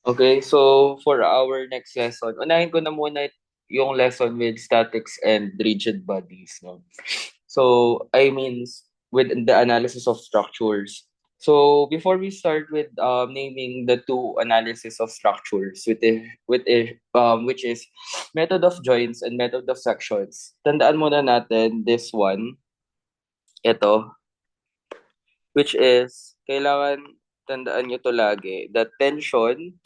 Okay, so for our next lesson, unahin ko na muna yung lesson with statics and rigid bodies, no? So, I mean, with the analysis of structures. So, before we start with naming the two analysis of structures, which is method of joints and method of sections, tandaan muna natin this one, ito, which is, kailangan tandaan nyo to lagi, that tension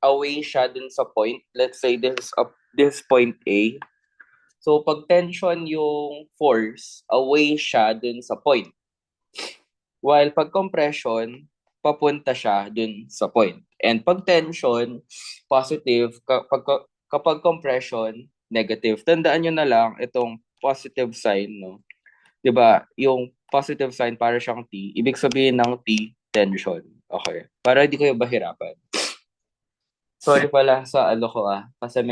away siya dun sa point. Let's say this point A. So pag tension yung force, away siya dun sa point. While pag compression, papunta siya dun sa point. And pag tension, positive. Kapag compression, negative. Tandaan nyo na lang itong positive sign, no? 'Di ba? Yung positive sign para siyang T. Ibig sabihin ng T, tension. Okay. Para hindi kayo mahirapan. Sorry pala sa ano ko kasi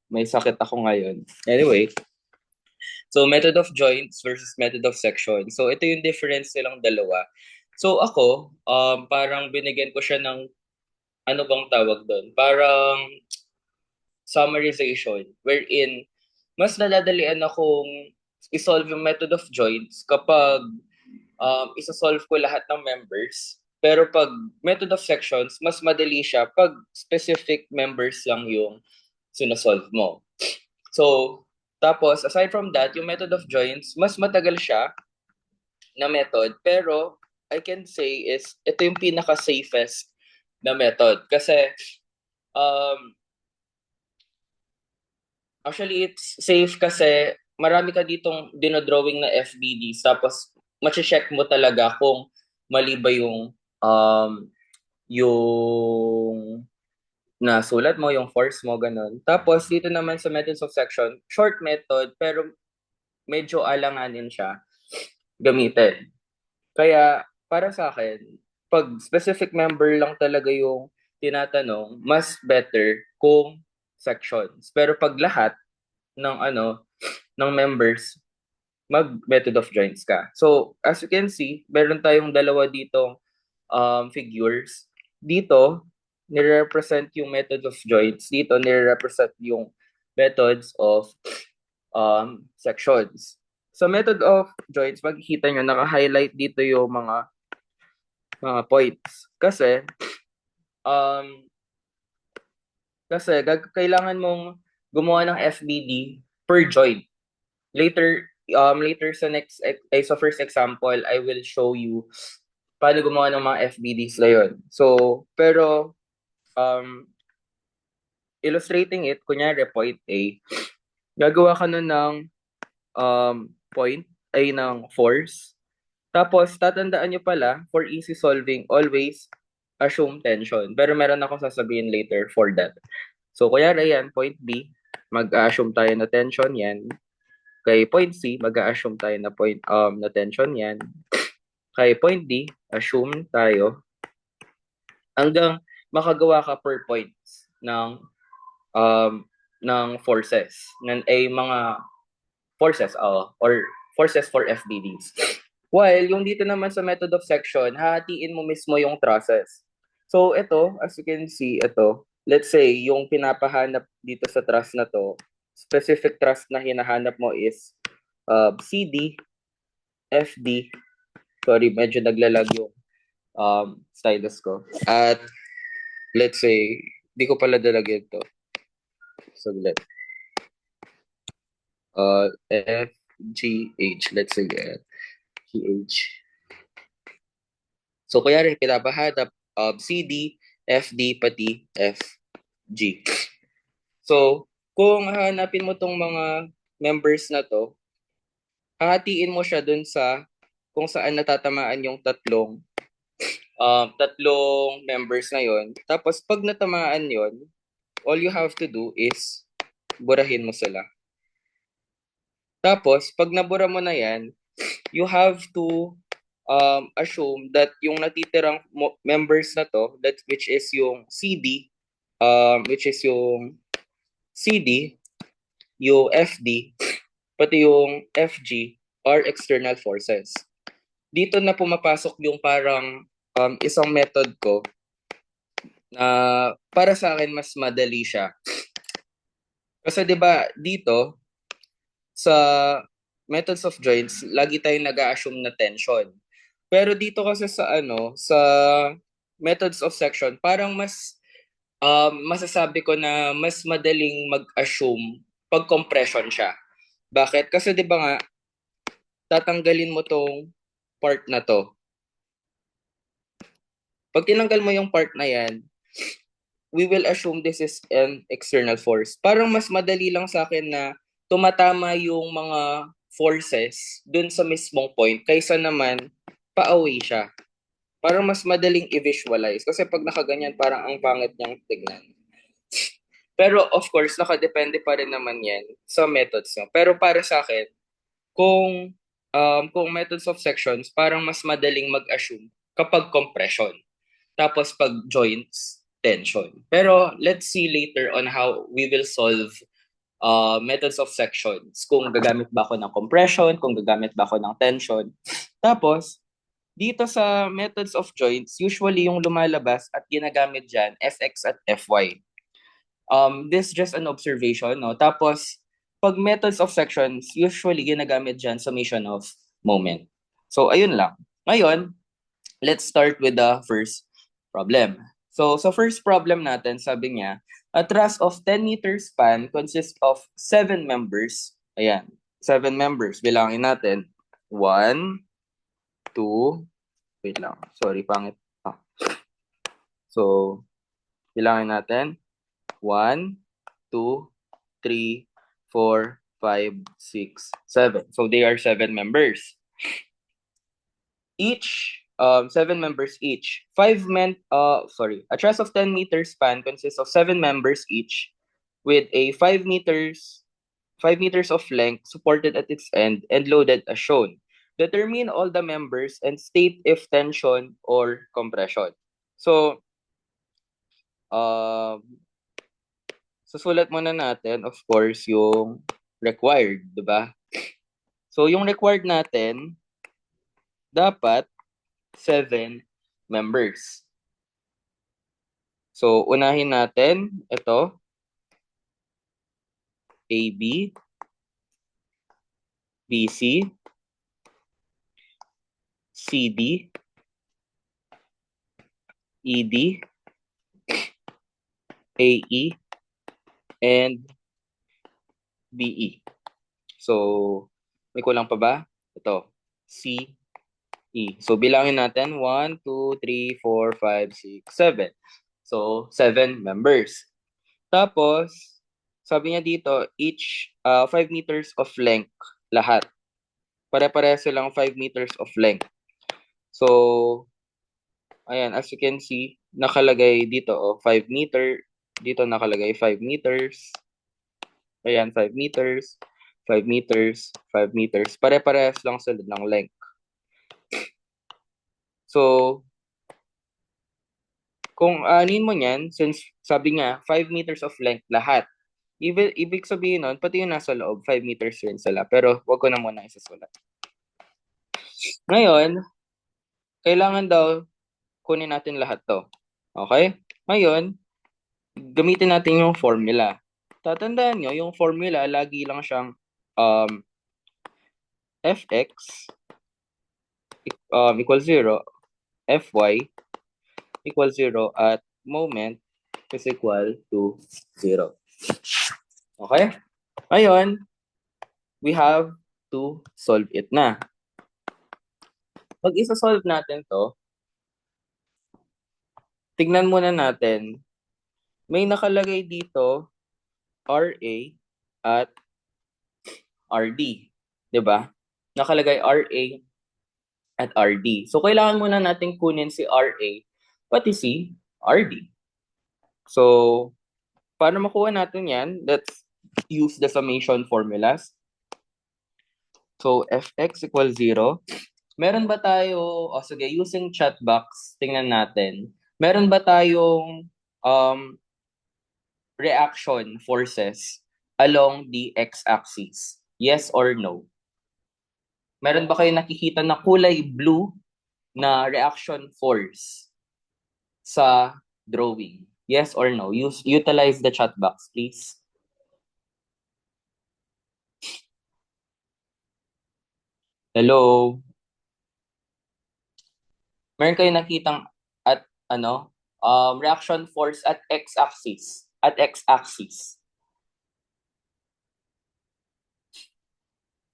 may sakit ako ngayon. Anyway, so method of joints versus method of section. So ito yung difference nilang dalawa. So ako, parang binigyan ko siya ng ano bang tawag doon? Parang summarization wherein mas nadadalian akong isolve yung method of joints kapag isa-solve ko lahat ng members. Pero pag method of sections, mas madali siya pag specific members lang yung sinasolve mo. So, tapos, aside from that, yung method of joints, mas matagal siya na method. Pero, I can say is, ito yung pinaka-safest na method. Kasi, um, actually, it's safe kasi marami ka ditong dinodrawing na FBDs. Tapos, check mo talaga kung mali ba yung nasulat mo, yung force mo, ganun. Tapos, dito naman sa methods of section, short method, pero medyo alanganin siya gamitin. Kaya, para sa akin, pag specific member lang talaga yung tinatanong, mas better kung sections. Pero pag lahat ng ng members, mag method of joints ka. So, as you can see, meron tayong dalawa dito figures. Dito, nire-represent yung method of joints. Dito, nire-represent yung methods of sections. Sa method of joints, makikita nyo, naka-highlight dito yung mga points. Um, kailangan mong gumawa ng FBD per joint. Later sa sa first example, I will show you paano gumawa ng mga FBDs na yun. So, pero um, illustrating it, kunyari point A, gagawa ka nun ng point ay ng force. Tapos, tatandaan nyo pala, for easy solving, always assume tension. Pero meron akong sasabihin later for that. So, kunyari yan, point B, mag-assume tayo na tension yan. Kay point C, mag-assume tayo na tension yan. Kay point D, assume tayo hanggang makagawa ka per points ng forces ay mga forces or forces for FBDs. While yung dito naman sa method of section, hahatiin mo mismo yung trusses. So ito, as you can see, ito, let's say yung pinapahanap dito sa truss na to, specific truss na hinahanap mo is CD, FD, sorry, medyo naglalag yung stylus ko. At let's say, di ko pala dalagyan to. Saglit. F, G, H. Let's say, G, H. So, kunyari, pinapahanap CD, FD, pati F, G. So, kung hanapin mo tong mga members na to, hahatiin mo siya dun sa kung saan natatamaan yung tatlong members na yon. Tapos, pag natamaan yon, all you have to do is burahin mo sila. Tapos, pag nabura mo na yan, you have to assume that yung natitirang members na to, which is yung CD, yung FD, pati yung FG are external forces. Dito na pumapasok yung parang isang method ko para sa akin mas madali siya. Kasi 'di ba dito sa methods of joints, lagi tayong nag-a-assume na tension. Pero dito kasi sa sa methods of section, parang mas masasabi ko na mas madaling mag-assume pag compression siya. Bakit? Kasi 'di ba nga tatanggalin mo tong part na 'to. Pag tinanggal mo yung part na 'yan, we will assume this is an external force. Parang mas madali lang sa akin na tumatama yung mga forces dun sa mismong point kaysa naman pa-away siya. Parang mas madaling i-visualize kasi pag nakaganyan parang ang pangit niyang tignan. Pero of course, nakadepende pa rin naman yan sa methods nyo. Pero para sa akin, kung kung methods of sections, parang mas madaling mag-assume kapag compression. Tapos pag joints, tension. Pero let's see later on how we will solve methods of sections. Kung gagamit ba ako ng compression, kung gagamit ba ako ng tension. Tapos, dito sa methods of joints, usually yung lumalabas at ginagamit dyan, Fx at Fy. This just an observation, no? Tapos, pag methods of sections, usually ginagamit dyan summation of moment. So, ayun lang. Ngayon, let's start with the first problem. So, sa first problem natin, sabi niya, a truss of 10 meters span consists of 7 members. Ayan, 7 members. Bilangin natin. 1, 2, wait lang. Sorry, pangit. So, bilangin natin. 1, 2, 3, 4, 5, 6, 7. So, they are 7 members. Each 7 members each. A truss of 10 meters span consists of 7 members each with a 5 meters of length supported at its end and loaded as shown. Determine all the members and state if tension or compression. So, susulat muna natin, of course, yung required, di ba? So, yung required natin, dapat 7 members. So, unahin natin, ito, AB, BC, CD, ED, AE, and BE. So, may kulang pa ba? Ito, CE. So, bilangin natin, 1, 2, 3, 4, 5, 6, 7. So, 7 members. Tapos, sabi niya dito, each 5 meters of length, lahat. Pare-pareho silang 5 meters of length. So, ayan, as you can see, nakalagay dito, 5 meter. Dito nakalagay 5 meters. Ayan, 5 meters, 5 meters, 5 meters. Pare-parehas lang sila ng length. So, kung anin mo niyan, since sabi nga, 5 meters of length lahat. Ibig sabihin nun, pati yung nasa loob, 5 meters rin sila. Pero wag ko na muna isasulat. Ngayon, kailangan daw kunin natin lahat to. Okay? Ngayon, gamitin natin yung formula. Tatandaan nyo, yung formula, lagi lang siyang Fx equals 0, Fy equals 0, at moment is equal to 0. Okay? Ngayon, we have to solve it na. Pag isa-solve natin to, tignan muna natin, may nakalagay dito RA at RD. 'Di ba? Nakalagay RA at RD. So, kailangan muna natin kunin si RA pati si RD. So, para makuha natin yan, let's use the summation formulas. So, Fx equals 0. Meron ba tayo, sige, using chat box, tingnan natin. Meron ba tayong reaction forces along the x-axis? Yes or no? Meron ba kayo nakikita na kulay blue na reaction force sa drawing? Yes or no? Utilize the chat box, please. Hello? Meron kayo nakitang at reaction force at x-axis. At x-axis.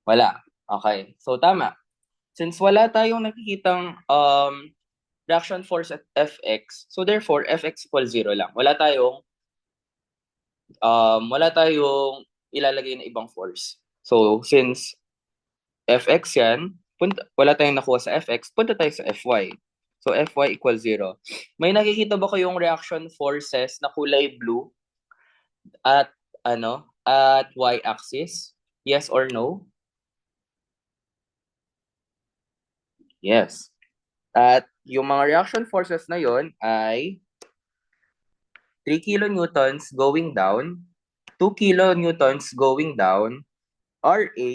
Wala. Okay. So, tama. Since wala tayong nakikitang reaction force at Fx, so therefore, Fx equals 0 lang. Wala tayong ilalagay na ibang force. So, since Fx yan, wala tayong nakuha sa Fx, punta tayo sa Fy. So, Fy equals 0. May nakikita ba kayong reaction forces na kulay blue at at y-axis? Yes or no? Yes. At yung mga reaction forces na yon ay 3 kilonewtons going down, 2 kilonewtons going down, Ra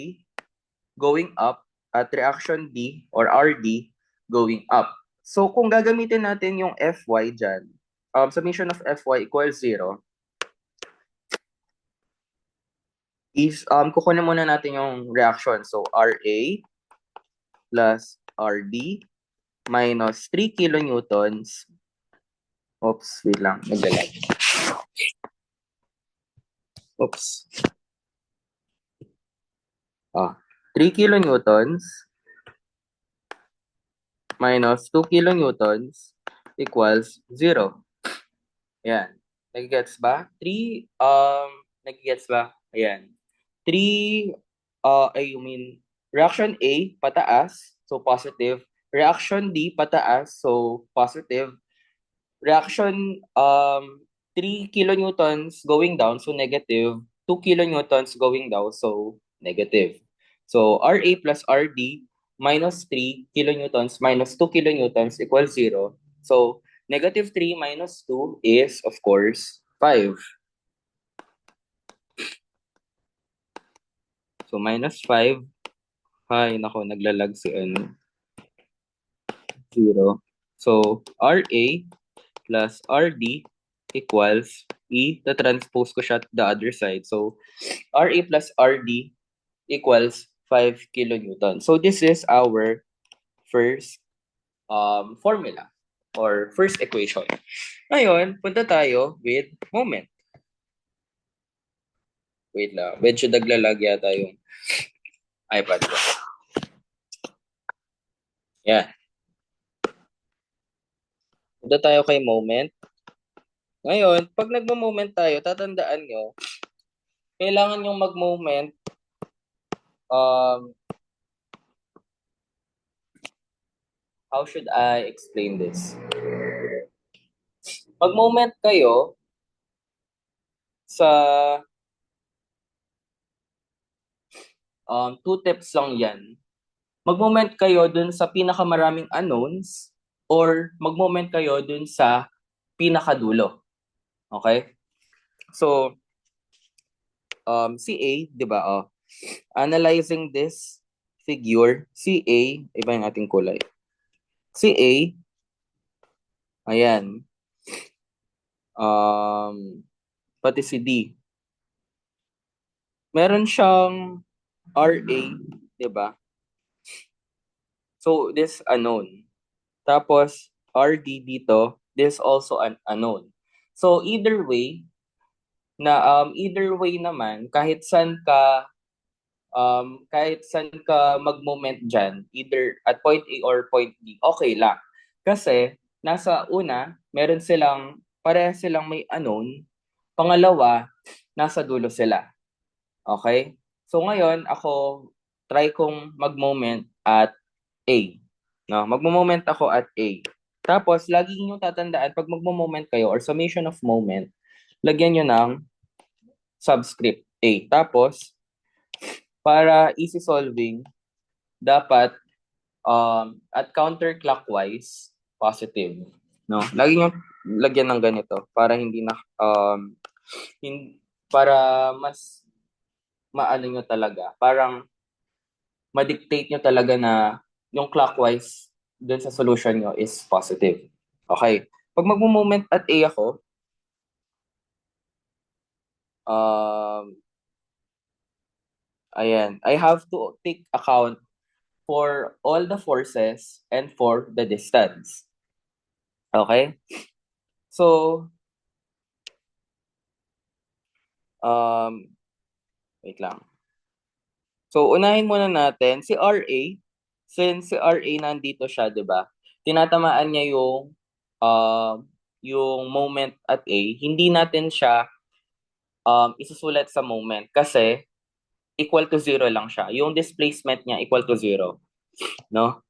going up, at reaction D or Rd going up. So kung gagamitin natin yung Fy dyan, summation of Fy equals 0, is kukunin muna natin yung reaction. So Ra plus Rd minus 3 kilonewtons. Oops, wait lang, naglalag. Oops. 3 kilonewtons minus 2 kilonewtons equals 0. Ayan. Nagigets ba? 3, nagigets ba? Ayan. 3, reaction A, pataas, so positive. Reaction D, pataas, so positive. Reaction 3 kilonewtons going down, so negative. 2 kilonewtons going down, so negative. So Ra plus Rd minus 3 kilonewtons minus 2 kilonewtons equals 0. So negative 3 minus 2 is, of course, 5. So minus 5. Ay, nako, naglalag si 0. So Ra plus Rd equals transpose ko siya the other side. So Ra plus Rd equals 5 kilonewton. So this is our first formula or first equation. Ngayon, punta tayo with moment. Wait lang, medyo naglalag yata yung iPad ko. Yan. Punta tayo kay moment. Ngayon, pag nagmo-moment tayo, tatandaan nyo, kailangan yung mag-moment how should I explain this? Mag-moment kayo sa two tips lang yan. Mag-moment kayo dun sa pinakamaraming unknowns or mag-moment kayo dun sa pinakadulo. Okay? So, CA, di ba? Analyzing this figure, CA, iba yung ating kulay. CA, ayan. Pati si D. Meron siyang RA, di ba? So, this unknown. Tapos, RD dito, this also an unknown. So, either way naman, kahit saan ka mag-moment dyan, either at point A or point B, okay lang. Kasi, nasa una, parehas silang may unknown. Pangalawa, nasa dulo sila. Okay? So, ngayon, ako, try kong mag-moment at A. No? Mag-moment ako at A. Tapos, lagi niyo tatandaan, pag mag-moment kayo or summation of moment, lagyan nyo ng subscript A. Tapos, para easy solving, dapat at counterclockwise, positive. No? Lagi nyo lagyan ng ganito para hindi na para mas maano nyo talaga. Parang ma-dictate nyo talaga na yung clockwise dun sa solution nyo is positive. Okay. pag magmo-moment at A ako, ayan, I have to take account for all the forces and for the distance. Okay? So, um, wait lang. So, unahin muna natin si RA. Since si RA nandito siya, di ba? Tinatamaan niya yung moment at A. Hindi natin siya isusulat sa moment kasi equal to zero lang siya. Yung displacement niya equal to zero. No?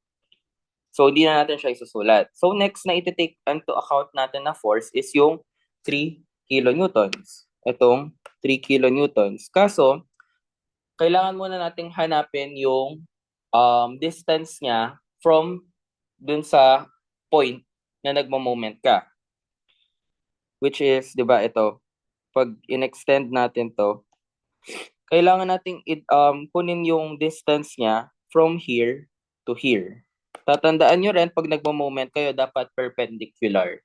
So, hindi na natin siya isusulat. So, next na iti-take into account natin na force is yung 3 kilonewtons. Itong 3 kilonewtons. Kaso, kailangan muna nating hanapin yung distance niya from dun sa point na nagmo-moment ka. Which is, di ba, ito, pag in-extend natin to, kailangan nating kunin yung distance niya from here to here. Tatandaan nyo rin, pag nagmo-moment kayo, dapat perpendicular.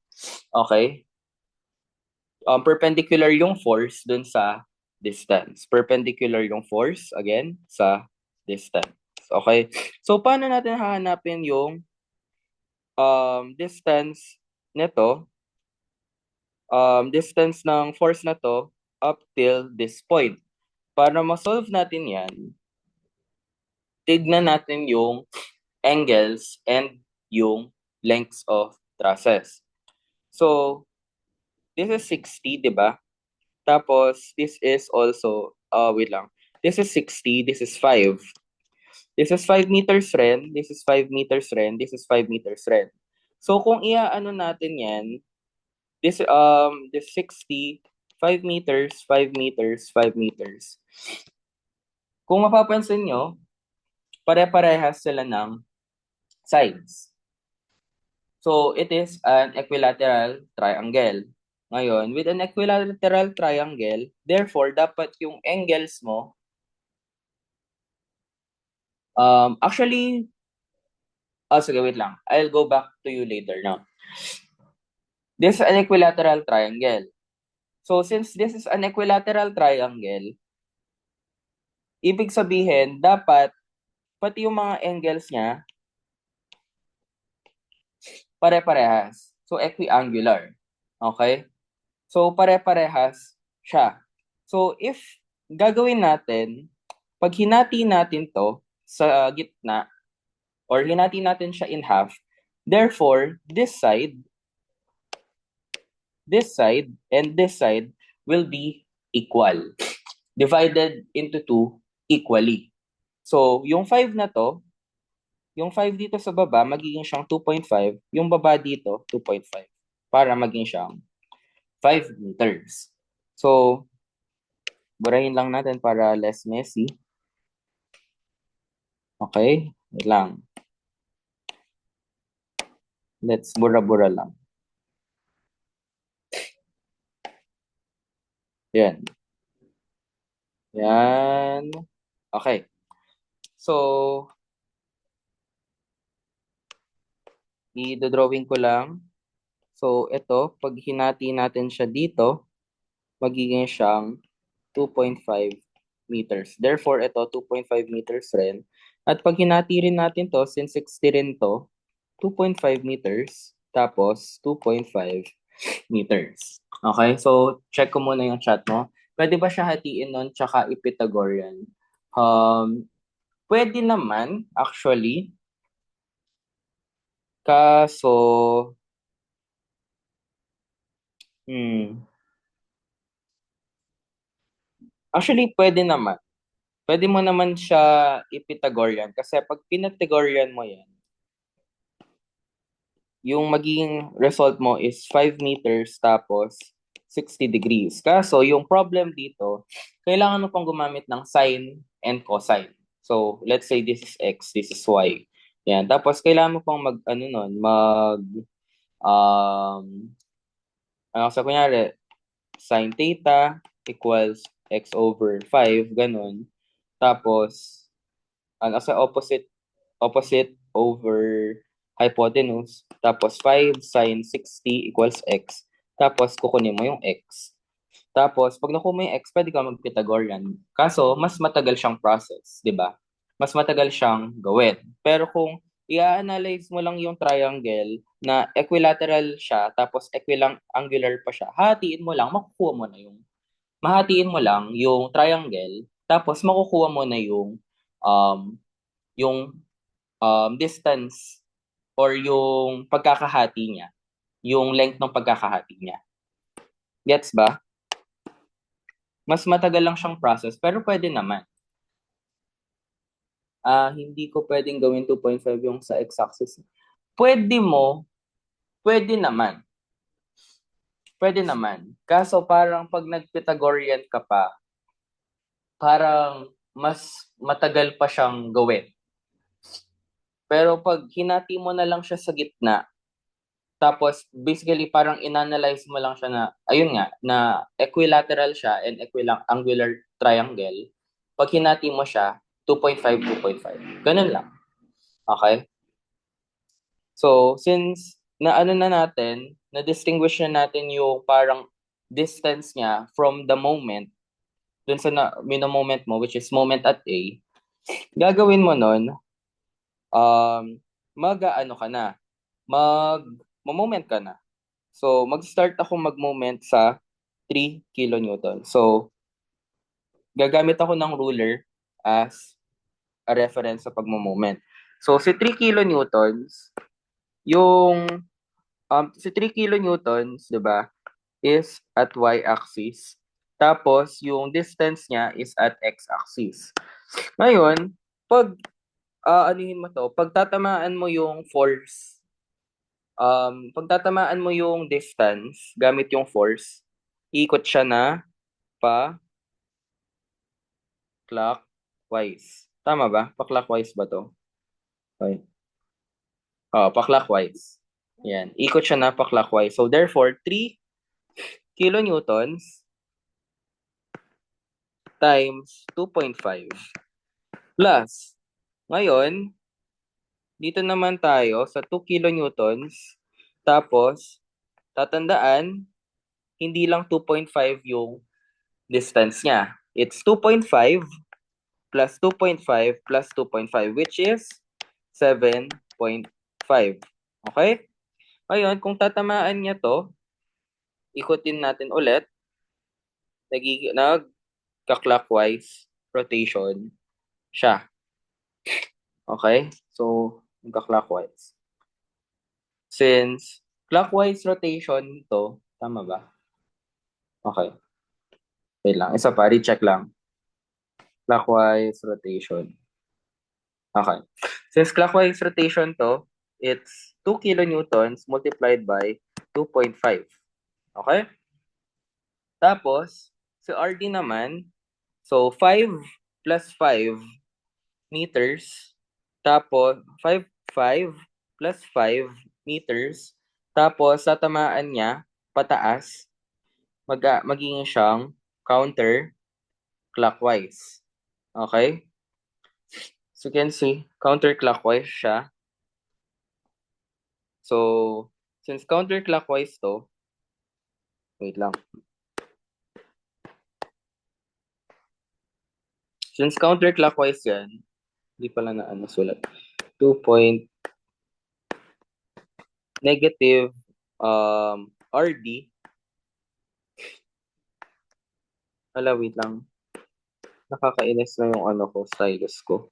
Okay? Perpendicular yung force dun sa distance. Perpendicular yung force, again, sa distance. Okay? So, paano natin hahanapin yung distance nito? Distance ng force na to up till this point. Para ma-solve natin yan, tignan natin yung angles and yung lengths of trusses. So, this is 60, di ba? Tapos, this is also, wait lang. This is 60, this is 5. This is 5 meters rin, this is 5 meters rin, this is 5 meters rin. So, kung iaano natin yan, this 60, 5 meters, 5 meters, 5 meters. Kung mapapansin nyo, pare-parehas sila ng sides. So, it is an equilateral triangle. Ngayon, with an equilateral triangle, therefore, dapat yung angles mo, actually, sige, wait lang. I'll go back to you later now. This is an equilateral triangle. So, since this is an equilateral triangle, ibig sabihin, dapat, pati yung mga angles niya, pare-parehas. So, equiangular. Okay? So, pare-parehas siya. So, if gagawin natin, pag hinati natin to sa gitna, or hinati natin siya in half, therefore, this side, and this side will be equal. Divided into 2 equally. So, yung 5 na to, yung 5 dito sa baba, magiging siyang 2.5. Yung baba dito, 2.5. Para maging siyang 5 meters. So, burahin lang natin para less messy. Okay? Wait lang. Let's bura-bura lang. Yan. Yan. Okay. So, i-drawing ko lang. So, ito, pag hinati natin siya dito, magiging siyang 2.5 meters. Therefore, ito, 2.5 meters rin. At pag hinati rin natin to, since 60 rin to, 2.5 meters, tapos 2.5 meters. Okay? So, check ko muna yung chat mo. Pwede ba siya hatiin nun, tsaka i-Pythagorean? Pwede naman, actually. Kaso, actually, pwede naman. Pwede mo naman siya i-Pythagorean. Kasi pag Pythagorean mo yan, yung magiging result mo is 5 meters tapos 60 degrees. Kaso, yung problem dito, kailangan mo pang gumamit ng sine and cosine. So, let's say this is x, this is y. Yan. Tapos, kailangan mo pang so, kunyari, sine theta equals x over 5, ganun. Tapos, sa opposite over hypotenuse, tapos 5 sine 60 equals x, tapos kukunin mo yung x. Tapos, pag nakuha mo yung x, pwede ka mag-Pythagorean. Kaso, mas matagal siyang process, di ba? Mas matagal siyang gawin. Pero kung i-analyze mo lang yung triangle na equilateral siya, tapos equiangular pa siya, hatiin mo lang, makukuha mo na yung, mahatiin mo lang yung triangle, tapos makukuha mo na um, yung distance or yung pagkakahati niya, yung length ng pagkakahati niya. Gets ba? Mas matagal lang siyang process, pero pwede naman. Hindi ko pwedeng gawin 2.5 yung sa x-axis. Pwede mo, pwede naman. Pwede naman. Kaso parang pag nag-Pythagorean ka pa, parang mas matagal pa siyang gawin. Pero pag hinati mo na lang siya sa gitna, tapos basically parang inanalyze mo lang siya na, ayun nga, na equilateral siya and equiangular triangle, pag hinati mo siya, 2.5, 2.5. Ganun lang. Okay? So, since na ano na natin, na-distinguish na natin yung parang distance niya from the moment, dun sa moment mo, which is moment at A, gagawin mo nun, um, mag-ano ka na, mag-moment ka na. So, mag-start ako mag-moment sa 3 kilonewton. So, gagamit ako ng ruler as a reference sa pag-moment. So, si 3 kilonewtons, yung si 3 kilonewtons, 'di ba, is at y-axis. Tapos yung distance niya is at x-axis. Ngayon, pag anuhin mo to, pag tatamaan mo yung force, pag tatamaan mo yung distance gamit yung force, ikot siya na pa clockwise. Tama ba? Pa clockwise ba to? Okay. Pa clockwise. Yan. Ikot siya na pa clockwise. So therefore, 3 kilonewtons times 2.5 plus. Ngayon, dito naman tayo sa 2 kilonewtons. Tapos, tatandaan, hindi lang 2.5 yung distance niya. It's 2.5 plus 2.5 plus 2.5, which is 7.5. Okay? Ngayon, kung tatamaan niya to, ikutin natin ulit. Nagka-clockwise rotation siya. Okay? So, nagka-clockwise. Since clockwise rotation to, tama ba? Okay. Wait lang. Isa pa, recheck lang. Clockwise rotation. Okay. Since clockwise rotation to, it's 2 kilonewtons multiplied by 2.5. Okay? Tapos, si RD naman, so 5 plus 5 meters. Tapos, 5 plus 5 meters. Tapos, sa tamaan niya, pataas, magiging siyang counterclockwise. Okay? So, you can see, counterclockwise siya. So, since counterclockwise to, wait lang. Since counterclockwise yan, hindi pala na sulat. 2 point negative RD. Wait lang. Nakakainis na yung stylus ko.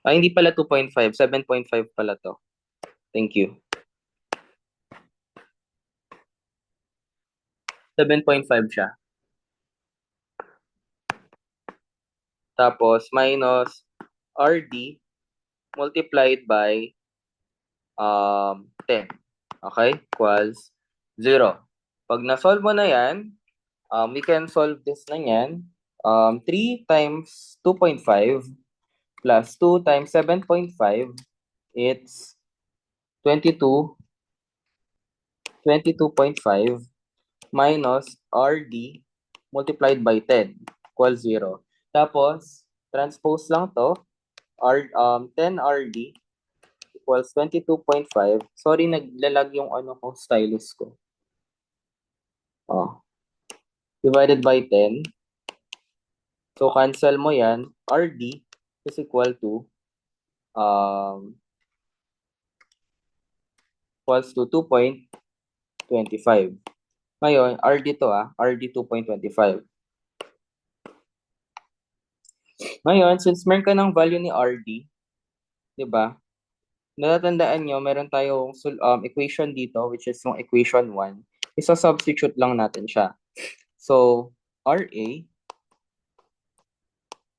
Hindi pala 2.5, 7.5 pala to. Thank you. 7.5 siya. Tapos minus RD multiplied by 10. Okay? Equals 0. Pag na-solve mo na yan, we can solve this na yan. 3 times 2.5 plus 2 times 7.5, it's 22, 22.5 minus RD multiplied by 10 equals 0. Tapos, transpose lang to. 10 RD equals 22.5. Sorry, naglalag yung ano ko, stylus ko. Oh, divided by 10. So, cancel mo yan. RD is equal to um, equals to 2.25. Ngayon, RD to RD 2.25. Ngayon, since meron ka ng value ni RD, di ba? Natatandaan nyo, meron tayong equation dito, which is yung equation 1. Isa-substitute lang natin siya. So, RA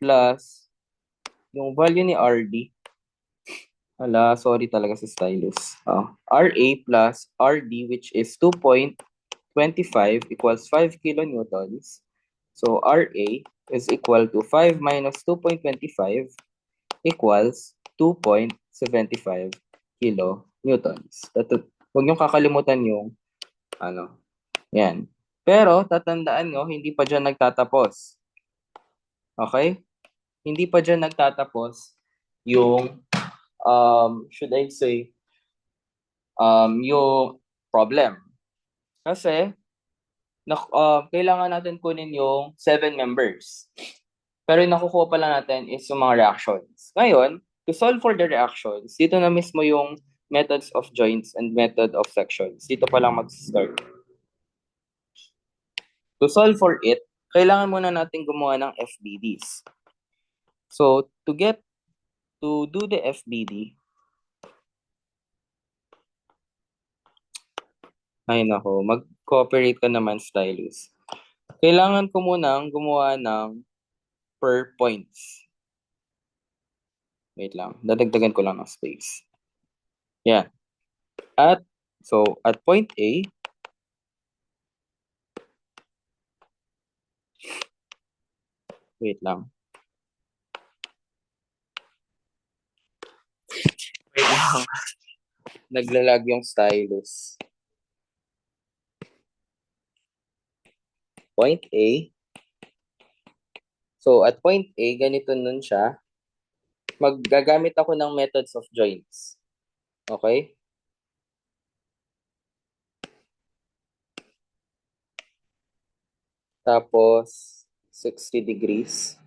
plus yung value ni RD. Hala, sorry talaga sa stylus. RA plus RD, which is 2.25 equals 5 kilonewtons. So, RA is equal to 5 minus 2.25 equals 2.75 kilonewtons. Huwag niyong kakalimutan yung yan. Pero, tatandaan nyo, hindi pa dyan nagtatapos. Okay? Hindi pa dyan nagtatapos yung, should I say, yung problem. Kasi, kailangan natin kunin yung 7 members. Pero yung nakukuha pala natin is yung mga reactions. Ngayon, to solve for the reactions, dito na mismo yung methods of joints and method of sections. Dito pa lang mag-start. To solve for it, kailangan muna natin gumawa ng FBDs. So, to do the FBD, ay nako, mag-cooperate ka naman, stylus. Kailangan ko munang gumawa ng per points. Wait lang, dadagdagan ko lang ng space. Yan. At point A, wait lang. Wait lang. Naglalag yung stylus. Point A. So, at point A, ganito nun siya. Maggagamit ako ng methods of joints. Okay? Tapos, 60 degrees.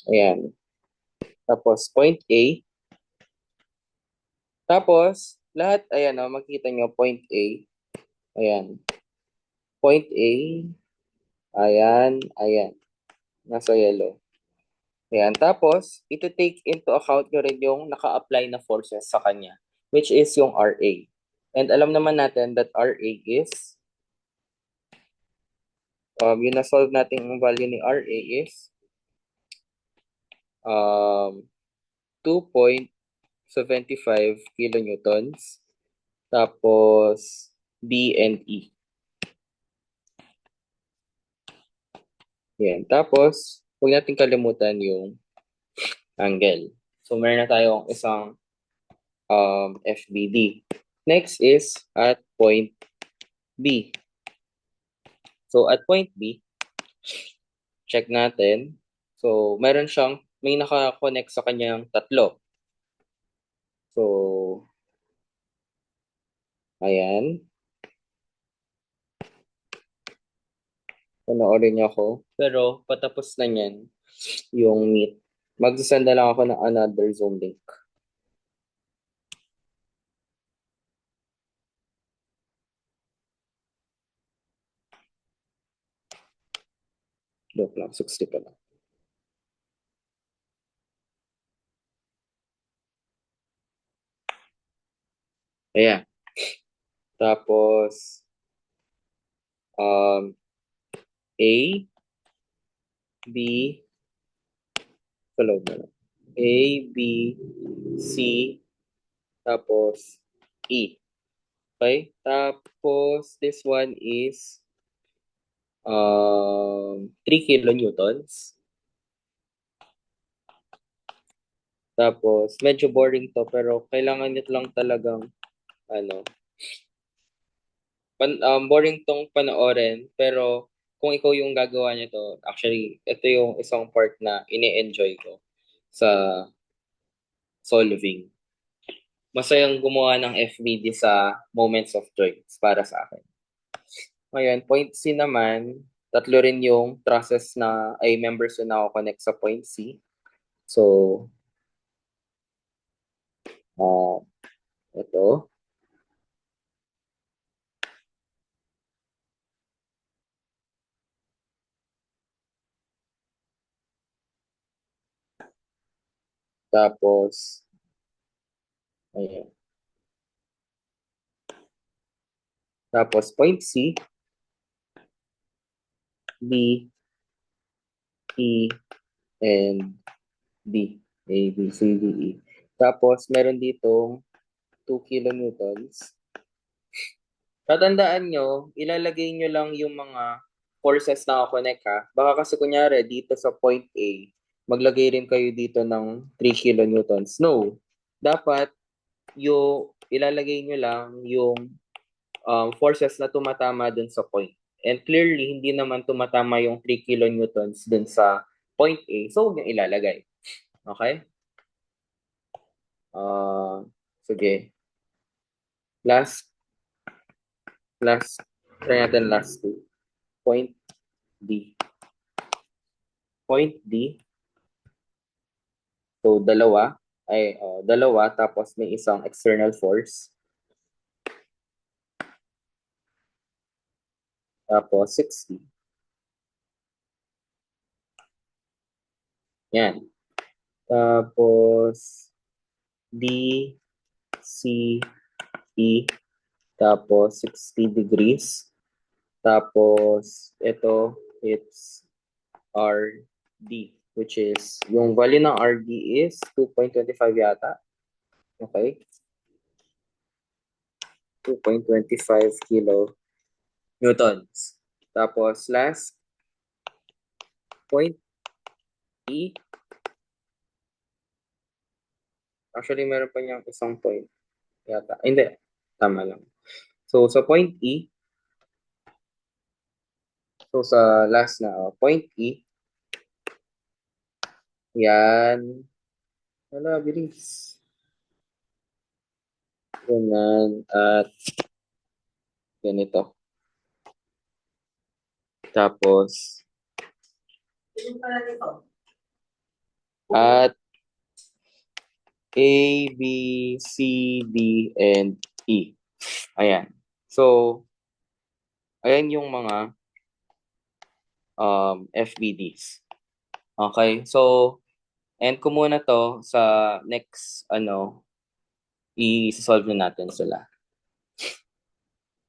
Ayan. Tapos, point A. Tapos, lahat, ayan makikita nyo, point A. Ayan. Point A. Ayan, ayan. Nasa yellow. Ayan. Tapos, ito take into account nyo rin yung naka-apply na forces sa kanya, which is yung RA. And alam naman natin that RA is, yung na-solve natin yung value ni RA is 2.75 kilonewtons. Tapos, B and E. Yan. Tapos, huwag natin kalimutan yung angle. So, meron na tayong isang FBD. Next is at point B. So, at point B, check natin. So, may naka-connect sa kanyang tatlo. So, ayan. Panoorin niyo ako. Pero, patapos na yan yung meet. Magsasenda lang ako ng another Zoom link. Joke lang, 60 pa lang. Ayan. Tapos, A, B, follow na lang. A, B, C, tapos E. Okay? Tapos, this one is 3 kilonewtons. Tapos, medyo boring to, pero kailangan nyo lang talagang, boring tong panoorin, pero kung ikaw yung gagawa nito, actually, ito yung isang part na ini-enjoy ko sa solving. Masayang gumawa ng FBD sa moments of joy para sa akin. Ngayon, point C naman, tatlo rin yung process na ay members na nako-connect sa point C. So, uh, ito. Tapos, ayan. Tapos, point C, B, E, and D. A, B, C, D, E. Tapos, meron ditong 2 kilonewtons. Tatandaan nyo, ilalagay nyo lang yung mga forces na connect ha. Baka kasi kunyari, dito sa point A, maglagay rin kayo dito ng 3 kilonewtons. No. Dapat, yung ilalagay nyo lang yung forces na tumatama dun sa point. And clearly, hindi naman tumatama yung 3 kilonewtons dun sa point A. So, huwag nyo ilalagay. Okay? Sige. Last, try natin last two. Point D. Point D. So, dalawa, tapos may isang external force. Tapos, 60. Yan. Tapos, D, C, E. Tapos, 60 degrees. Tapos, ito, it's RD, which is, yung value ng RD is 2.25 yata. Okay? 2.25 kilo newtons. Tapos, last, point E. Actually, meron pa niyang isang point yata. Hindi, tama lang. So, sa point E, so sa last na, point E, yan. Wala, bilis. Ganyan, at ganito. Tapos, at A, B, C, D, and E. Ayan. So, ayan yung mga FBDs. Okay? So, end ko muna to sa next, i-solve na natin sila.